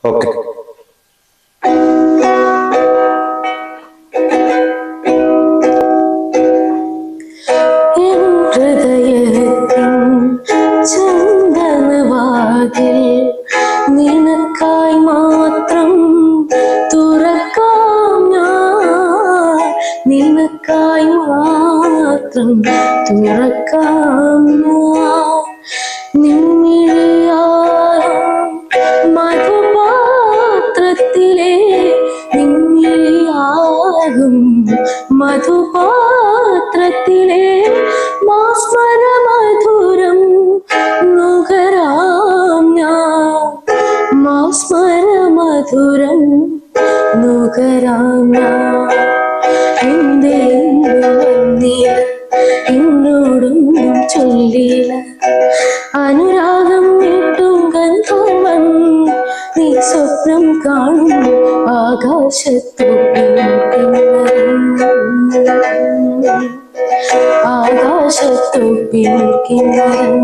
Okay. നിനക്കായി മാത്രം തുറക്കാം ഞാൻ, നിനക്കായി മാത്രം തുറക്കാം ഞാൻ. നിന്നിഴയാലും മധുപാത്രത്തിലെ നിന്നിഴയാകും മധുപാത്രത്തിലെ മാസ്മര മധുരം നുകരാം ഞാൻ, മാസ്മര മധുരം നുകരാം ഞാൻ. എന്തേ വന്നില്ല, എന്നോടൊന്നും ചൊല്ലില്ല, അനുരാഗം നീട്ടും ഗന്ധർവൻ നീ സ്വപ്നം കാണും ആകാശത്തൊപ്പിൽ കിന്നരൻ, ആകാശത്തൊപ്പിൽ കിന്നരൻ.